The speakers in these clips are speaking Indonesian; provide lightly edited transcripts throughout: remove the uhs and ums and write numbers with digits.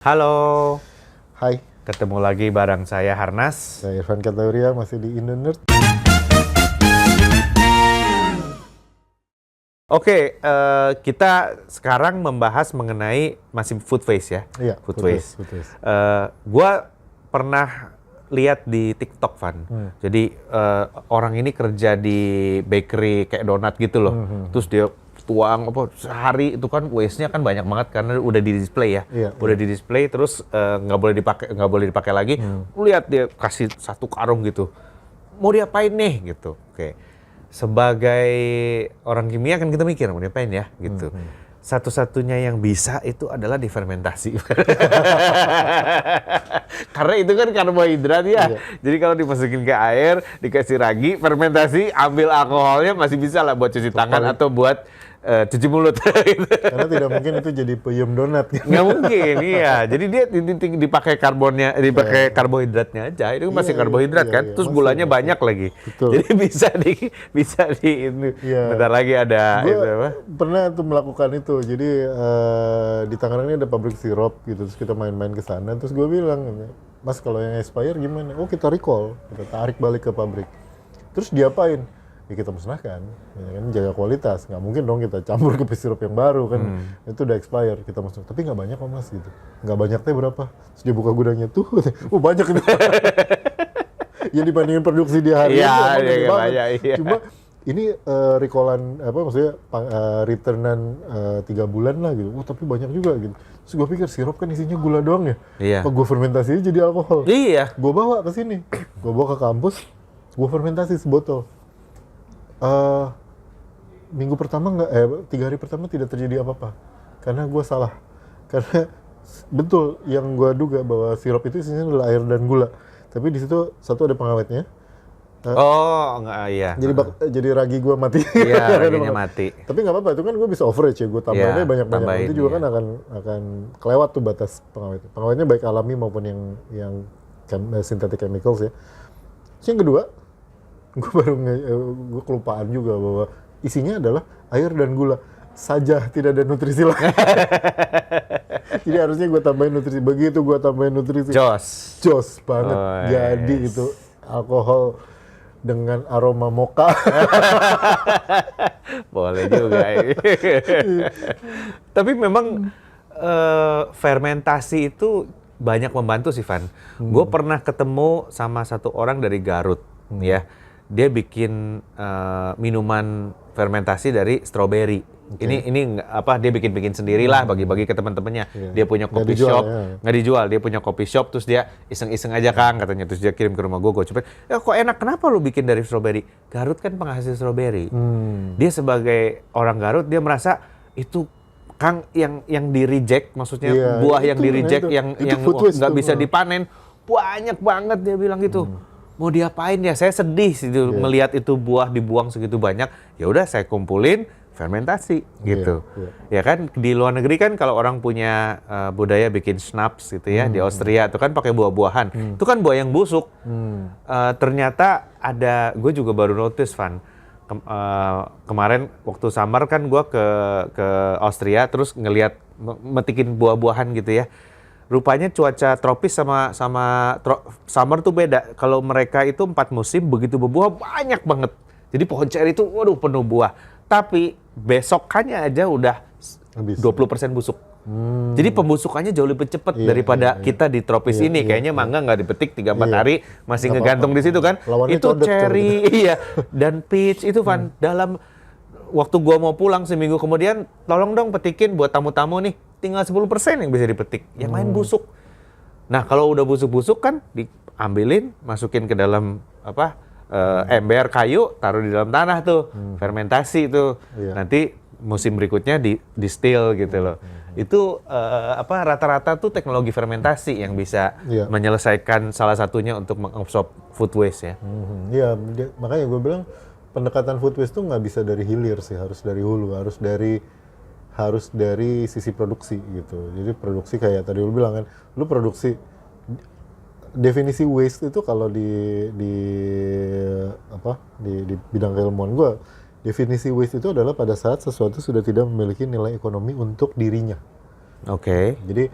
Halo, Hai, ketemu lagi bareng saya Harnas. saya Irfan Katahuria, masih di Indonerd. Oke, kita sekarang membahas mengenai masih food waste ya. Iya, Food waste. food waste. Gua pernah lihat di TikTok, Van. Jadi orang ini kerja di bakery kayak donat gitu loh. Terus dia tuang apa sehari itu kan waste-nya kan banyak banget karena udah di display ya. Iya, Udah di display terus nggak boleh dipakai lagi. Lu lihat dia kasih satu karung gitu. Mau diapain nih gitu. Oke. Sebagai orang kimia kan kita mikir mau diapain ya gitu. Satu-satunya yang bisa itu adalah difermentasi. Karena itu kan karbohidrat ya. Iya. Jadi kalau dimasukin ke air, dikasih ragi, fermentasi, ambil alkoholnya masih bisa lah buat cuci tangan atau buat cuci mulut. Gitu. Karena tidak mungkin itu jadi peyem donat. Nggak mungkin, iya. Jadi dia dipakai karbonnya, dipakai karbohidratnya aja. Itu masih Iya, karbohidrat iya, kan. iya, Terus masih, gulanya masih. banyak lagi. Betul. Jadi bisa di ini. Iya. Bentar lagi ada Gue itu apa? pernah tuh melakukan itu. Jadi di Tangerang ini ada pabrik sirup gitu. Terus kita main-main ke sana. Terus gue bilang, Mas kalau yang expire gimana? Oh kita recall, kita tarik balik ke pabrik. Terus diapain? Ya kita musnahkan, ya kan, jaga kualitas. Nggak mungkin dong kita campur ke sirup yang baru kan, itu udah expire, kita musnahkan. Tapi nggak banyak kok mas gitu, nggak banyak teh berapa? Terus dia buka gudangnya tuh, oh banyak ini. Ya dibandingin produksi di hari Iya, itu emang iya, gede banget. banyak, iya. Cuma ini recallan apa maksudnya returnan 3 bulan lah gitu. Oh tapi banyak juga gitu. Terus gue pikir sirup kan isinya gula doang ya. Iya. Apa gue fermentasinya jadi alkohol? Iya. Gue bawa ke sini, gue bawa ke kampus, gue fermentasi sebotol. Minggu pertama 3 hari pertama tidak terjadi apa-apa, karena gue salah. Karena betul yang gue duga bahwa sirup itu isinya adalah air dan gula, tapi di situ satu ada pengawetnya. Oh, enggak, iya. Jadi ragi gue mati. Iya, raginya mati. Tapi nggak apa-apa, itu kan gue bisa overage ya, gue tambahinnya Iya, banyak-banyak. tambahin, Nanti juga iya. kan akan kelewat tuh batas pengawetnya. Pengawetnya baik alami maupun yang synthetic chemicals ya. Terus yang kedua, gue kelupaan juga bahwa isinya adalah air dan gula saja, tidak ada nutrisi lain. Jadi harusnya gue tambahin nutrisi. Begitu gue tambahin nutrisi, jos banget. Oh, Jadi yes. itu alkohol dengan aroma mocha. Boleh juga. Tapi memang fermentasi itu banyak membantu sih, Van. Gue pernah ketemu sama satu orang dari Garut, ya. Dia bikin minuman fermentasi dari stroberi. Ini apa? Dia bikin sendirilah, bagi-bagi ke teman-temannya. Iya. Dia punya Nggak coffee dijual, shop, ya. nggak dijual. Dia punya coffee shop, terus dia iseng-iseng aja Kang katanya. Terus dia kirim ke rumah gue cobain. Ya kok enak, kenapa lu bikin dari stroberi? Garut kan penghasil stroberi. Dia sebagai orang Garut, dia merasa itu Kang yang di reject, maksudnya Iya, buah yang itu, di reject, itu. yang Itu food waste nggak tuh. bisa dipanen, banyak banget dia bilang gitu. Mau diapain ya? Saya sedih sih melihat itu buah dibuang segitu banyak. Ya udah saya kumpulin, fermentasi gitu. Iya. Ya kan di luar negeri kan kalau orang punya budaya bikin schnapps gitu ya, di Austria itu kan pakai buah-buahan. Itu kan buah yang busuk. Ternyata ada, gue juga baru notice, Van. Kemarin waktu summer kan gue ke Austria terus ngelihat metikin buah-buahan gitu ya. Rupanya cuaca tropis sama summer tuh beda. Kalau mereka itu 4 musim begitu berbuah banyak banget. Jadi pohon ceri itu waduh penuh buah. Tapi besokannya aja udah Habis. 20% busuk. Jadi pembusukannya jauh lebih cepat Iya, daripada iya, iya. kita di tropis Iya, ini. iya, Kayaknya iya. mangga nggak dipetik 3-4 Iya. hari masih Nggak ngegantung apa-apa. di situ kan. Lawannya Itu codet kalau ceri, iya. Dan peach itu Van, dalam waktu gua mau pulang seminggu kemudian, tolong dong petikin buat tamu-tamu nih. Tinggal 10% yang bisa dipetik. Yang lain busuk. Nah, kalau udah busuk-busuk kan diambilin, masukin ke dalam ember kayu, taruh di dalam tanah tuh. Fermentasi itu. Iya. Nanti musim berikutnya di distill gitu loh. Itu rata-rata tuh teknologi fermentasi yang bisa Iya. menyelesaikan salah satunya untuk mengabsorb food waste ya. Iya, makanya gue bilang pendekatan food waste tuh nggak bisa dari hilir sih, harus dari hulu, harus dari sisi produksi gitu. Jadi produksi kayak tadi lu bilang kan, lu produksi, definisi waste itu kalau di bidang keilmuan gue, definisi waste itu adalah pada saat sesuatu sudah tidak memiliki nilai ekonomi untuk dirinya. Oke. Jadi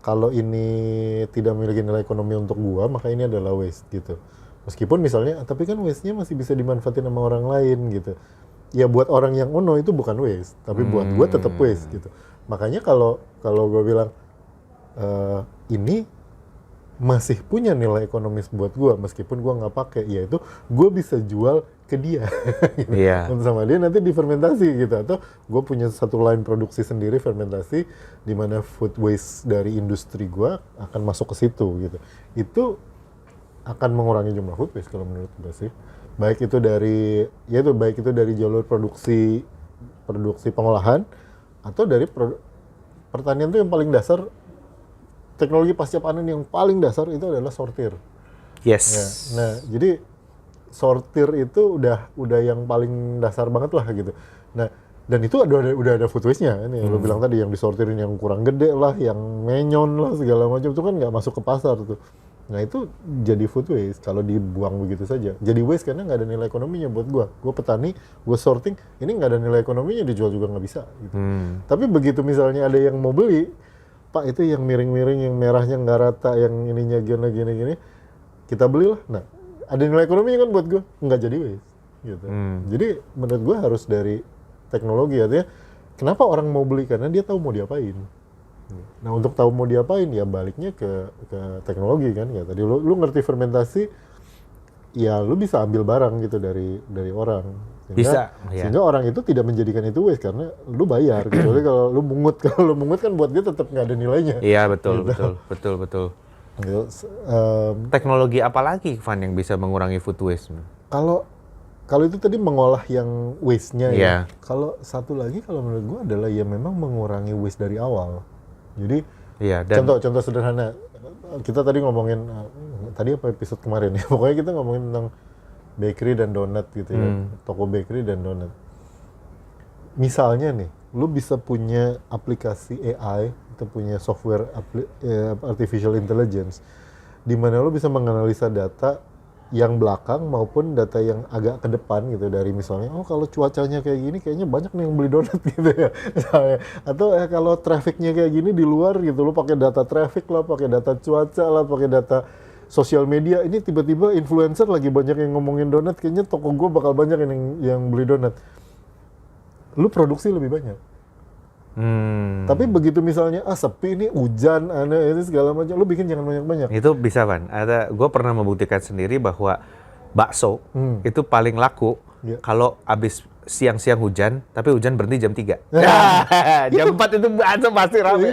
kalau ini tidak memiliki nilai ekonomi untuk gua, maka ini adalah waste gitu. Meskipun misalnya, tapi kan waste-nya masih bisa dimanfaatin sama orang lain gitu. Ya buat orang yang ono itu bukan waste, tapi buat gua tetap waste gitu. Makanya kalau gua bilang ini masih punya nilai ekonomis buat gua meskipun gua nggak pakai, yaitu gua bisa jual ke dia gitu. Iya. Sama dia nanti difermentasi gitu, atau gua punya satu line produksi sendiri fermentasi di mana food waste dari industri gua akan masuk ke situ gitu. Itu akan mengurangi jumlah food waste kalau menurut gua sih, baik itu dari jalur produksi pengolahan atau dari pertanian. Tuh yang paling dasar, teknologi pasca panen yang paling dasar itu adalah sortir. Yes. Ya, nah, jadi sortir itu udah yang paling dasar banget lah gitu. Nah, dan itu udah ada food waste-nya. Ini lo bilang tadi yang disortirin yang kurang gede lah, yang menyon lah segala macam itu kan nggak masuk ke pasar tuh. Nah, itu jadi food waste kalau dibuang begitu saja. Jadi waste karena nggak ada nilai ekonominya buat gua. Gua petani, gua sorting, ini nggak ada nilai ekonominya, dijual juga nggak bisa gitu. Tapi begitu misalnya ada yang mau beli, Pak itu yang miring-miring, yang merahnya nggak rata, yang ininya gini, kita belilah. Nah, ada nilai ekonominya kan buat gue, nggak jadi waste. Gitu. Jadi menurut gue harus dari teknologi, artinya kenapa orang mau beli, karena dia tahu mau diapain. Nah, untuk tahu mau diapain ya baliknya ke teknologi kan. Ya tadi lu ngerti fermentasi, ya lu bisa ambil barang gitu dari orang. Sehingga orang itu tidak menjadikan itu waste karena lu bayar. Kecuali kalau lu mungut kan buat dia tetap nggak ada nilainya. Iya, betul. Gitu. Teknologi apa lagi, Van, yang bisa mengurangi food waste? Kalau itu tadi mengolah yang waste-nya ya. Iya. Kalau satu lagi kalau menurut gua adalah ya memang mengurangi waste dari awal. Jadi contoh sederhana, kita tadi ngomongin tadi apa episode kemarin ya. Pokoknya kita ngomongin tentang bakery dan donat gitu ya, toko bakery dan donat. Misalnya nih, lu bisa punya aplikasi AI, atau punya software artificial intelligence, di mana lu bisa menganalisa data yang belakang maupun data yang agak ke depan gitu, dari misalnya, oh kalau cuacanya kayak gini, kayaknya banyak nih yang beli donat gitu ya, misalnya. Atau kalau trafficnya kayak gini di luar gitu, lu pakai data traffic lah, pakai data cuaca lah, pakai data sosial media, ini tiba-tiba influencer lagi banyak yang ngomongin donat, kayaknya toko gue bakal banyak yang beli donat. Lu produksi lebih banyak. Tapi begitu misalnya, sepi ini, hujan, ini segala macam, lu bikin jangan banyak-banyak. Itu bisa, Van. Gue pernah membuktikan sendiri bahwa bakso itu paling laku kalau abis siang-siang hujan, tapi hujan berhenti jam 3. Jam 4 itu bakso pasti ramai.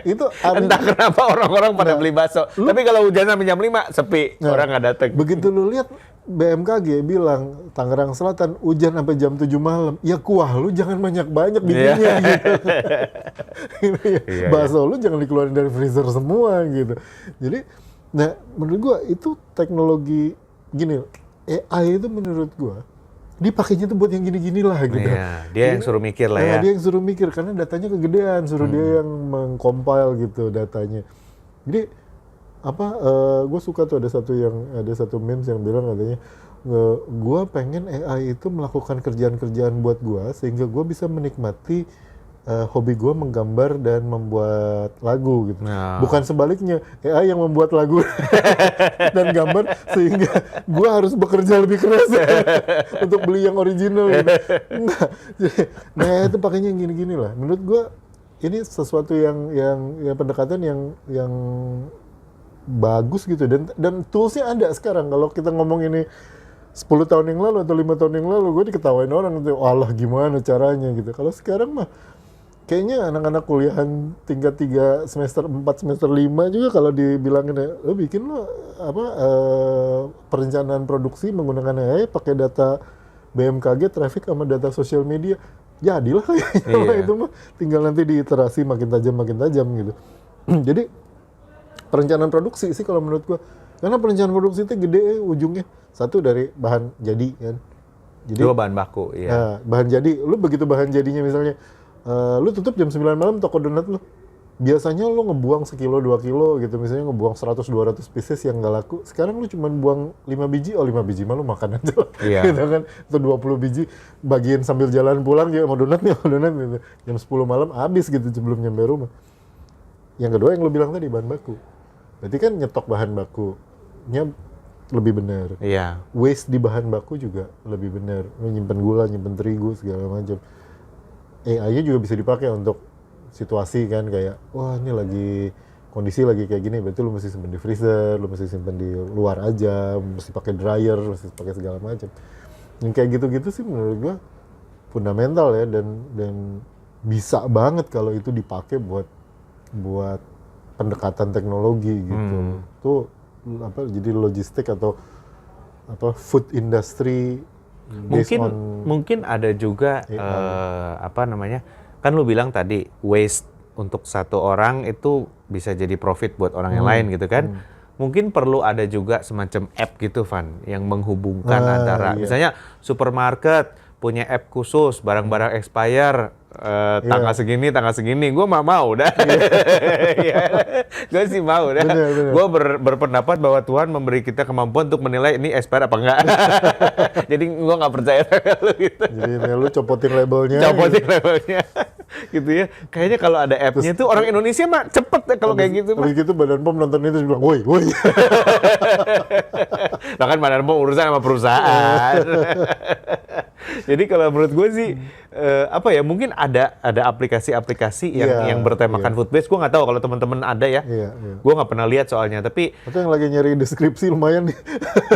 Itu entah kenapa orang-orang pada beli bakso. Tapi kalau hujan sampai jam 5, sepi. Orang nggak datang. Begitu lu lihat BMKG bilang, Tangerang Selatan hujan sampai jam 7 malam. Ya kuah lu jangan banyak-banyak bikinnya gitu. Bakso lu jangan dikeluarin dari freezer semua gitu. Jadi, nah menurut gua itu teknologi gini, AI itu menurut gua dipakainya tuh buat yang gini-gini lah gitu. Iya, dia yang suruh mikir lah ya. Dia yang suruh mikir karena datanya kegedean, suruh dia yang mengcompile gitu datanya. Jadi gue suka tuh ada satu memes yang bilang katanya, gue pengen AI itu melakukan kerjaan-kerjaan buat gue sehingga gue bisa menikmati hobi gue menggambar dan membuat lagu gitu. Bukan sebaliknya, AI yang membuat lagu dan gambar sehingga gue harus bekerja lebih keras untuk beli yang original gitu. Nah itu pakainya yang gini-gini lah. Menurut gue ini sesuatu yang pendekatan yang bagus gitu, dan toolsnya ada sekarang. Kalau kita ngomong ini 10 tahun yang lalu atau 5 tahun yang lalu, gue diketawain orang gitu, Allah gimana caranya gitu. Kalau sekarang mah kayaknya anak-anak kuliahan tingkat 3 semester 4 semester 5 juga kalau dibilangin, lo bikin perencanaan produksi menggunakan AI pakai data BMKG, traffic sama data sosial media, jadilah kayaknya. Itu mah tinggal nanti diiterasi makin tajam gitu. Jadi perencanaan produksi sih kalau menurut gua, karena perencanaan produksi itu gede ujungnya. Satu dari bahan jadi kan. Jadi bahan baku, iya. Nah, bahan jadi, lu begitu bahan jadinya misalnya, lu tutup jam 9 malam toko donat lu. Biasanya lu ngebuang 1 kilo, 2 kilo gitu, misalnya ngebuang 100-200 pieces yang nggak laku. Sekarang lu cuma buang 5 biji, 5 biji mah lu makan aja lah. Iya. Gitu kan, itu 20 biji, bagian sambil jalan pulang, ya mau donat gitu. Jam 10 malam habis gitu sebelum nyampe rumah. Yang kedua yang lu bilang tadi bahan baku. Berarti kan nyetok bahan bakunya lebih benar. Iya. Waste di bahan baku juga lebih benar. Lu nyimpen gula, nyimpen terigu segala macam. AI-nya juga bisa dipakai untuk situasi kan kayak wah ini lagi kondisi lagi kayak gini, berarti lu mesti simpen di freezer, lu mesti simpen di luar aja, mesti pakai dryer, mesti pakai segala macam. Yang kayak gitu-gitu sih menurut gua fundamental ya dan bisa banget kalau itu dipakai buat pendekatan teknologi gitu. Tuh jadi logistik atau food industry Mungkin ada juga kan lu bilang tadi waste untuk satu orang itu bisa jadi profit buat orang yang lain gitu kan. Mungkin perlu ada juga semacam app gitu Van yang menghubungkan antara misalnya supermarket punya app khusus barang-barang expire tanggal segini gue mau dah. Gue sih mau dah. Gue berpendapat bahwa Tuhan memberi kita kemampuan untuk menilai ini expire apa enggak. Jadi gue nggak percaya sama lu gitu. Jadi lu copotin labelnya gitu ya. Kayaknya kalau ada app-nya tuh orang Indonesia mah cepet ya kalau kayak gitu. Habis gitu Badan POM nonton itu bilang woi. Nah kan Badan POM urusan sama perusahaan. Jadi kalau menurut gue sih mungkin ada aplikasi-aplikasi yang bertemakan food waste. Gue nggak tahu kalau teman-teman ada ya. Gue nggak pernah lihat soalnya. Tapi atau yang lagi nyari deskripsi lumayan nih.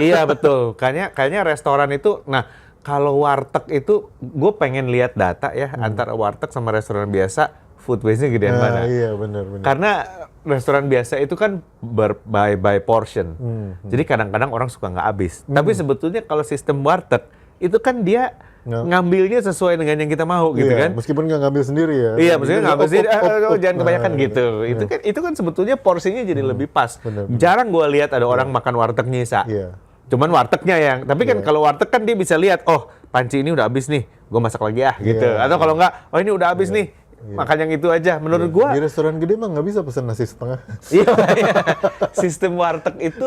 Iya betul. Kayaknya restoran itu. Nah kalau warteg itu gue pengen lihat data ya antara warteg sama restoran biasa food waste-nya gedean mana. Iya benar. Karena restoran biasa itu kan by portion. Jadi kadang-kadang orang suka nggak habis. Tapi sebetulnya kalau sistem warteg itu kan dia ngambilnya sesuai dengan yang kita mau gitu kan. Meskipun nggak ngambil sendiri ya. Iya, meskipun nggak ngambil sendiri, jangan kebanyakan gitu. Itu kan sebetulnya porsinya jadi lebih pas. Jarang gue lihat ada orang makan warteg nyisa. Cuman wartegnya tapi kan kalau warteg kan dia bisa lihat, oh panci ini udah habis nih, gue masak lagi gitu. Atau kalau nggak, oh ini udah habis nih, makan yang itu aja. Menurut gue di restoran gede mah nggak bisa pesan nasi setengah. Iya. Sistem warteg itu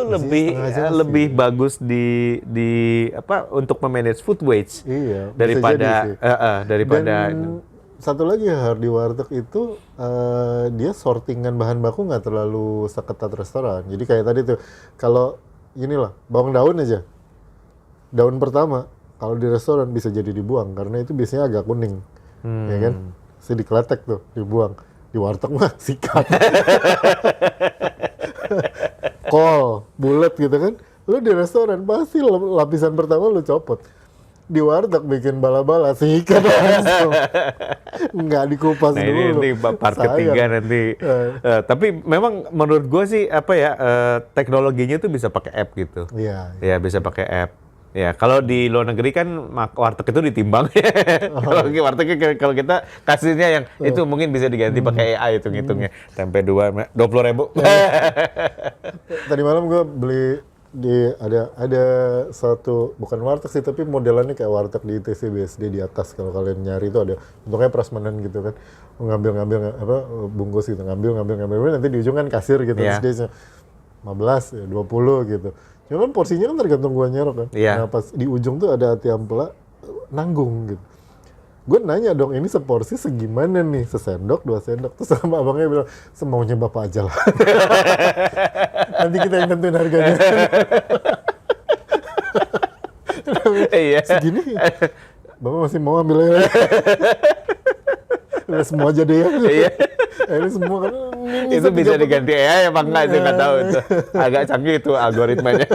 lebih bagus di untuk memanage food waste daripada Dan satu lagi di warteg itu dia sortingan bahan baku nggak terlalu seketat restoran. Jadi kayak tadi tuh kalau inilah bawang daun aja, daun pertama kalau di restoran bisa jadi dibuang karena itu biasanya agak kuning, ya kan? Dikeletek tuh dibuang. Di warteg mah sikat. Kol, bulat gitu kan. Lu di restoran pasti lapisan pertama lu copot. Di warteg bikin bala-bala sikat langsung. Nggak dikupas dulu. Ini part ketiga nanti. Tapi memang menurut gue sih teknologinya tuh bisa pakai app gitu. Iya. Ya bisa pakai app. Ya, kalau di luar negeri kan warteg itu ditimbang. Kalau wartegnya kalau kita kasihnya yang itu mungkin bisa diganti pakai AI itu ngitungnya. Tempe 20.000. Tadi malam gue beli ada satu bukan warteg sih tapi modelannya kayak warteg di ITC BSD di atas. Kalau kalian nyari itu ada bentuknya prasmanan gitu kan. Ngambil bungkus gitu, ngambil nanti di ujung kan kasir gitu. Terus dia 15 20 gitu. Cuma kan porsinya kan tergantung gua nyerok kan. Nah pas di ujung tuh ada ati ampela nanggung gitu. Gue nanya dong ini seporsi segimana nih? Sesendok, 2 sendok. Terus sama abangnya bilang semaunya bapak aja lah. Nanti kita yang tentuin harganya. Segini bapak masih mau ambil aja. Udah semua aja deh ya. Ini semua kan itu bisa diganti AI apa enggak sih nggak tahu itu. Agak canggih itu algoritmanya.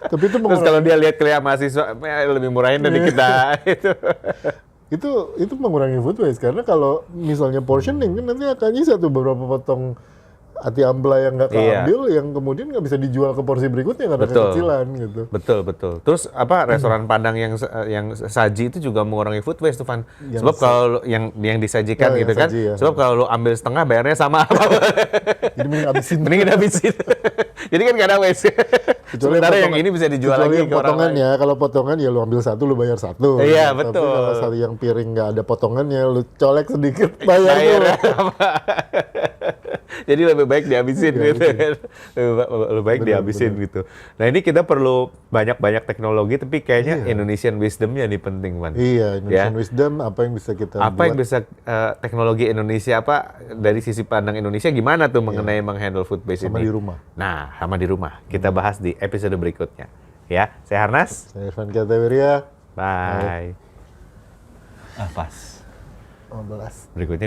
Tapi itu terus kalau dia lihat kuliah mahasiswa lebih murahin dari kita itu mengurangi food waste karena kalau misalnya portioning kan nanti akan nyisa tuh beberapa potong ati ampela yang nggak keambil yang kemudian nggak bisa dijual ke porsi berikutnya karena kekecilan gitu. Betul. Terus restoran Padang yang saji itu juga mengurangi food waste tuh Van. Sebab kalau yang disajikan gitu kan. Sebab kalau lu ambil setengah bayarnya sama. Jadi mending habisin. Jadi kan nggak ada waste. Sementara yang ini bisa dijual lagi ke orang lain. Ya, kalau potongan ya lu ambil 1 lu bayar 1. Iya, betul. Tapi kalau satu yang piring nggak ada potongannya lu colek sedikit bayar. Jadi lebih baik dihabisin gitu kan. Lebih baik dihabisin gitu. Nah ini kita perlu banyak-banyak teknologi, tapi kayaknya Indonesian wisdomnya nih penting, Man. Iya, Indonesian wisdom, apa yang bisa kita Apa buat. yang bisa teknologi Indonesia, apa dari sisi pandang Indonesia gimana tuh mengenai menghandle food waste Sama ini? di rumah. Nah, sama di rumah. Kita bahas di episode berikutnya. Ya, saya Harnas. Saya Irfan Katawiria. Bye. Ah, pas. 15. Berikutnya